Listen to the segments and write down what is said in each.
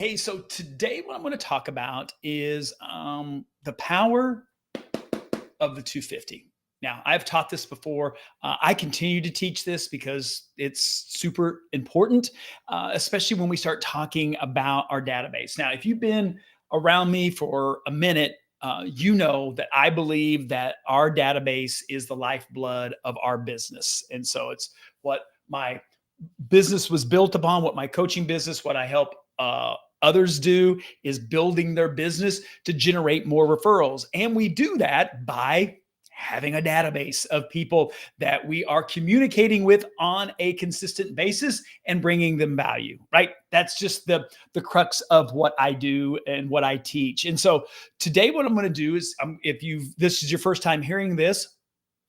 Hey, so today what I'm going to talk about is the power of the 250. Now, I've taught this before. I continue to teach this because it's super important, especially when we start talking about our database. Now, if you've been around me for a minute, you know that I believe that our database is the lifeblood of our business. And so it's what my business was built upon, what my coaching business, what I help others do is building their business to generate more referrals. And we do that by having a database of people that we are communicating with on a consistent basis and bringing them value, right? That's just the crux of what I do and what I teach. And so today what I'm going to do is if you this is your first time hearing this,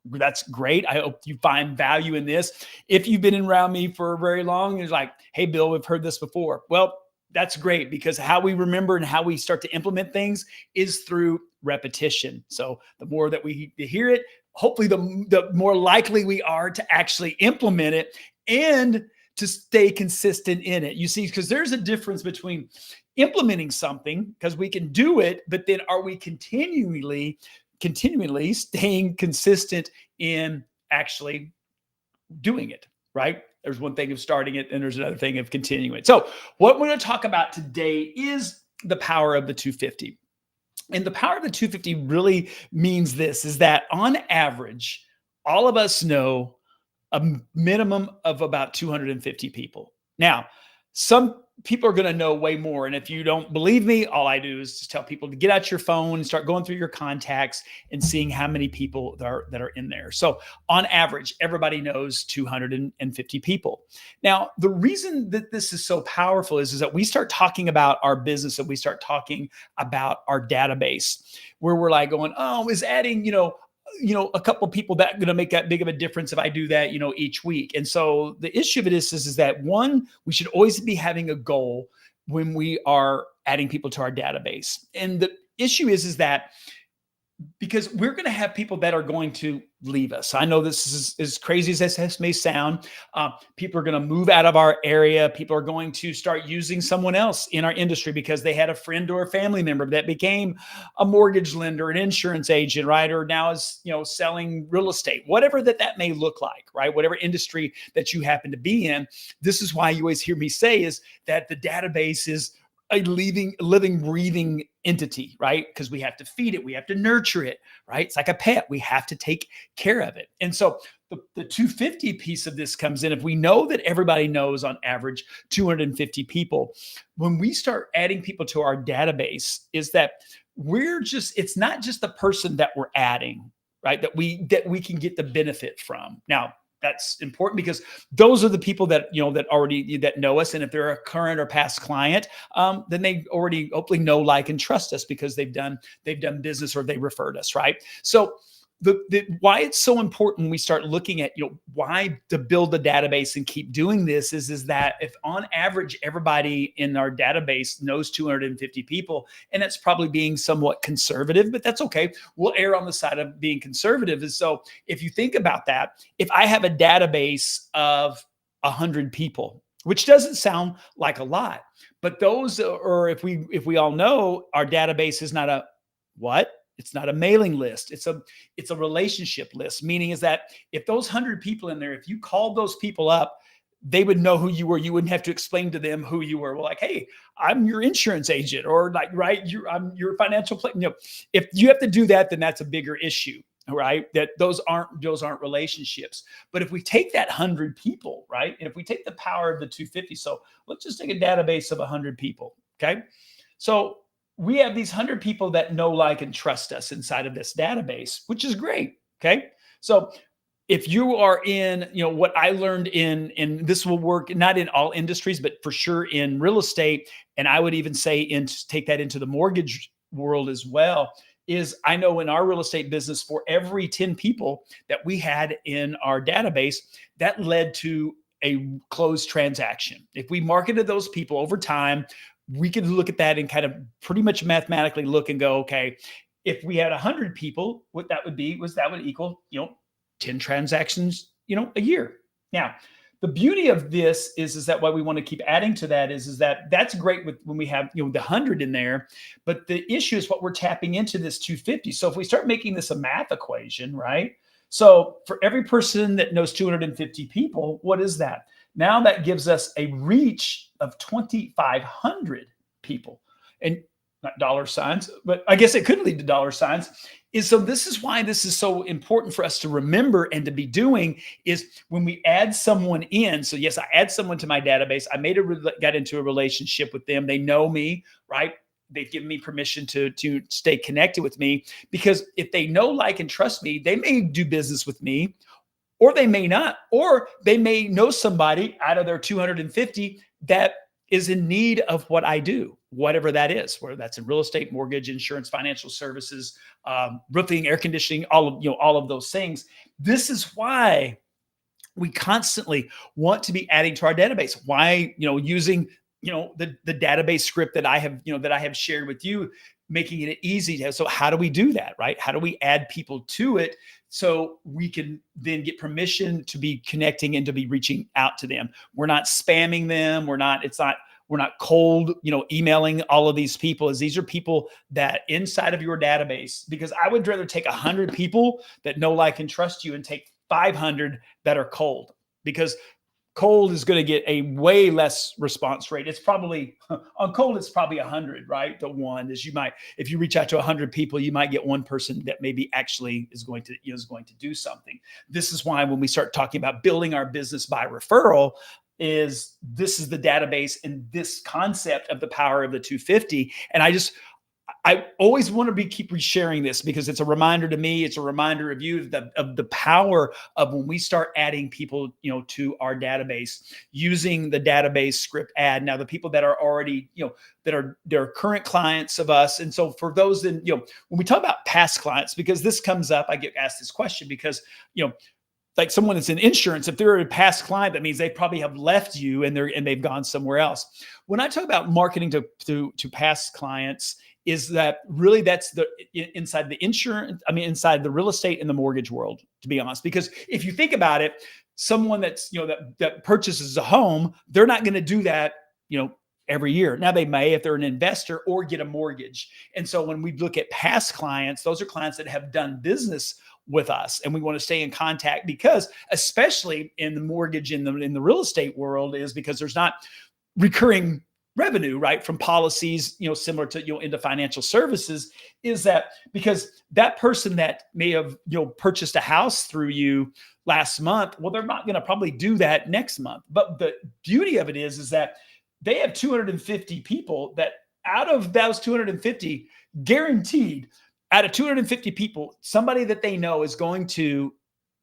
that's great. I hope you find value in this. If you've been around me for very long, it's like, hey, Bill, we've heard this before. Well, that's great because how we remember and how we start to implement things is through repetition. So the more that we hear it, hopefully the more likely we are to actually implement it and to stay consistent in it. You see, because there's a difference between implementing something because we can do it, but then are we continually staying consistent in actually doing it, right? There's one thing of starting it and there's another thing of continuing it. So what we're going to talk about today is the power of the 250. And the power of the 250 really means this, is that on average, all of us know a minimum of about 250 people. Now, some people are going to know way more. And if you don't believe me, all I do is just tell people to get out your phone and start going through your contacts and seeing how many people that are in there. So on average, everybody knows 250 people. Now, the reason that this is so powerful is that we start talking about our business and we start talking about our database where we're like going, oh, is adding, a couple of people that going to make that big of a difference if I do that, each week. And so the issue of it is that one, we should always be having a goal when we are adding people to our database. And the issue is that because we're going to have people that are going to leave us. I know this is as crazy as this may sound. People are going to move out of our area. People are going to start using someone else in our industry because they had a friend or a family member that became a mortgage lender, an insurance agent, right? Or now is, selling real estate, whatever that may look like, right? Whatever industry that you happen to be in. This is why you always hear me say is that the database is a living, breathing entity, right? Because we have to feed it, we have to nurture it, right? It's like a pet. We have to take care of it. And so the 250 piece of this comes in. If we know that everybody knows on average 250 people, when we start adding people to our database, is that it's not just the person that we're adding, right? That we can get the benefit from. Now, that's important because those are the people that that know us, and if they're a current or past client, then they already hopefully know, like, and trust us because they've done business or they referred us, right? So why it's so important when we start looking at why to build the database and keep doing this is that if on average everybody in our database knows 250 people, and that's probably being somewhat conservative, but that's okay. We'll err on the side of being conservative. And so if you think about that, if I have a database of 100 people, which doesn't sound like a lot, but those are, if we all know, our database is not a what? It's not a mailing list. It's a relationship list, meaning is that if those 100 people in there, if you called those people up, they would know who you were. You wouldn't have to explain to them who you were. Well, like, hey, I'm your insurance agent, or like, right, I'm your financial plan. If you have to do that, then that's a bigger issue, right? That those aren't relationships. But if we take that 100 people, right, and if we take the power of the 250, so let's just take a database of 100 people, okay? So we have these 100 people that know, like, and trust us inside of this database, which is great. Okay. So if you are in, what I learned in this will work not in all industries, but for sure in real estate. And I would even say take that into the mortgage world as well, is I know in our real estate business, for every 10 people that we had in our database, that led to a closed transaction. If we marketed those people over time, we could look at that and kind of pretty much mathematically look and go, okay, if we had 100 people, what that would be was that would equal, 10 transactions, a year. Now, the beauty of this is that why we want to keep adding to that is that that's great with when we have the 100 in there, but the issue is what we're tapping into this 250. So if we start making this a math equation, right? So for every person that knows 250 people, what is that? Now that gives us a reach of 2,500 people. And not dollar signs, but I guess it could lead to dollar signs. Is so this is why this is so important for us to remember and to be doing is when we add someone in. So yes, I add someone to my database. I got into a relationship with them. They know me, right? They've given me permission to stay connected with me, because if they know, like, and trust me, they may do business with me, or they may not, or they may know somebody out of their 250 that is in need of what I do, whatever that is, whether that's in real estate, mortgage, insurance, financial services, roofing, air conditioning, all of those things. This is why we constantly want to be adding to our database. Why, using, the database script that I have shared with you, making it easy to have. So how do we do that, right? How do we add people to it so we can then get permission to be connecting and to be reaching out to them? We're not spamming them. We're not cold, emailing all of these people, as these are people that inside of your database, because I would rather take 100 people that know, like, and trust you and take 500 that are cold, because cold is going to get a way less response rate. It's probably on cold, it's probably 100, right? The one is if you reach out to 100 people, you might get one person that maybe actually is going to do something. This is why when we start talking about building our business by referral, this is the database and this concept of the power of the 250. And I always want to keep resharing this, because it's a reminder to me, it's a reminder of you of the power of when we start adding people, to our database using the database script add. Now, the people that are already, they're current clients of us. And so for those when we talk about past clients, because this comes up, I get asked this question because, like someone that's in insurance, if they're a past client, that means they probably have left you and they've gone somewhere else. When I talk about marketing to past clients, is that really that's inside the insurance, inside the real estate and the mortgage world, to be honest. Because if you think about it, someone that's, that purchases a home, they're not going to do that, every year. Now they may, if they're an investor, or get a mortgage. And so when we look at past clients, those are clients that have done business with us, and we want to stay in contact, because especially in the mortgage, in the real estate world, is because there's not recurring revenue, right, from policies, similar to, into financial services, is that because that person that may have, purchased a house through you last month, well, they're not going to probably do that next month. But the beauty of it is that they have 250 people that out of those 250, guaranteed, out of 250 people, somebody that they know is going to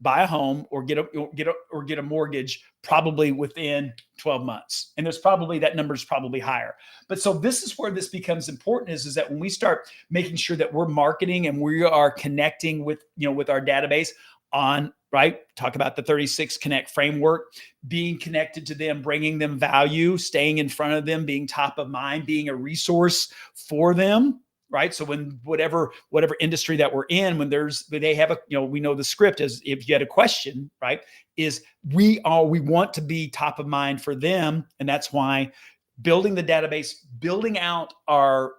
buy a home or get a mortgage probably within 12 months. And that number is probably higher. But so this is where this becomes important, is that when we start making sure that we're marketing and we are connecting with, with our database on, right? Talk about the 36 Connect framework, being connected to them, bringing them value, staying in front of them, being top of mind, being a resource for them. Right. So when whatever industry that we're in, when they have we know the script is, if you had a question, right, is we want to be top of mind for them. And that's why building the database, building out our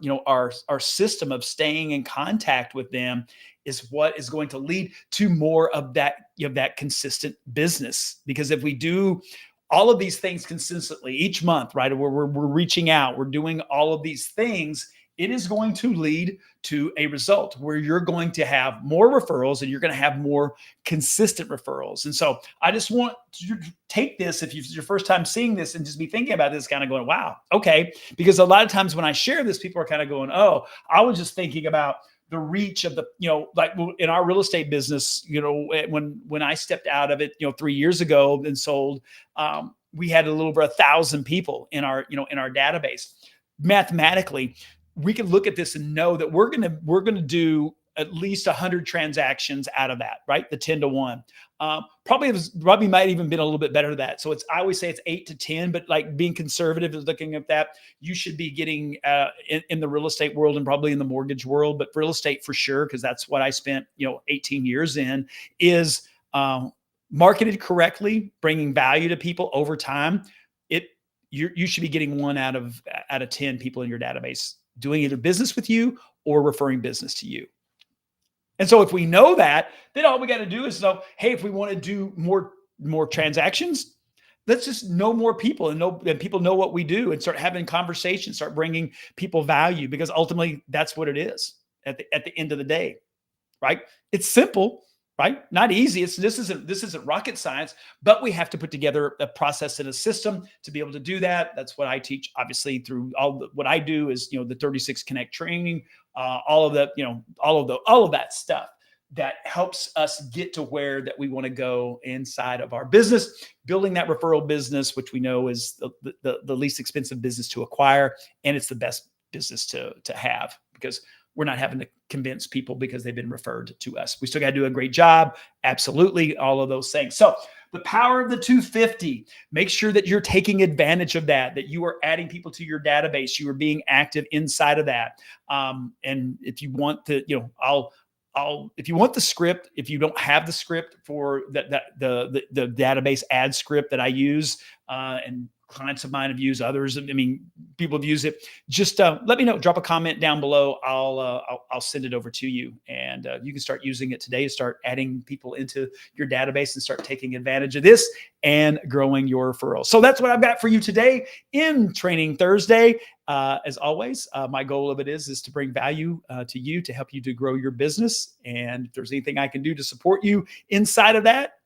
system of staying in contact with them is what is going to lead to more of that consistent business. Because if we do all of these things consistently each month, right, we're reaching out, we're doing all of these things, it is going to lead to a result where you're going to have more referrals and you're going to have more consistent referrals. And so I just want to take this, if it's your first time seeing this, and just be thinking about this, kind of going, wow, okay. Because a lot of times when I share this, people are kind of going, oh, I was just thinking about the reach of the, like in our real estate business, when I stepped out of it, 3 years ago and sold, we had a little over 1,000 people in our database. Mathematically, we can look at this and know that we're gonna do at least 100 transactions out of that, right? The 10 to 1. Probably might even been a little bit better than that. So I always say it's 8 to 10, but like being conservative is looking at that. You should be getting in the real estate world and probably in the mortgage world, but real estate for sure, because that's what I spent 18 years in, is marketed correctly, bringing value to people over time, you should be getting 1 out of 10 people in your database doing either business with you or referring business to you. And so if we know that, then all we got to do is know, hey, if we want to do more transactions, let's just know more people and people know what we do and start having conversations, start bringing people value, because ultimately that's what it is at the end of the day, right? It's simple, right? Not easy. This isn't rocket science, but we have to put together a process and a system to be able to do that. That's what I teach, obviously, through what I do is, the 36 Connect training, all of that stuff that helps us get to where that we want to go inside of our business, building that referral business, which we know is the least expensive business to acquire, and it's the best business to have, because we're not having to convince people because they've been referred to us. We still got to do a great job. Absolutely. All of those things. So the power of the 250, make sure that you're taking advantage of that you are adding people to your database. You are being active inside of that. And if you want to, if you want the script, if you don't have the script for the database ad script that I use, and clients of mine have used, others, people have used it, just let me know. Drop a comment down below. I'll send it over to you, and you can start using it today. Start adding people into your database and start taking advantage of this and growing your referrals. So that's what I've got for you today in Training Thursday. As always, my goal of it is to bring value to you, to help you to grow your business. And if there's anything I can do to support you inside of that,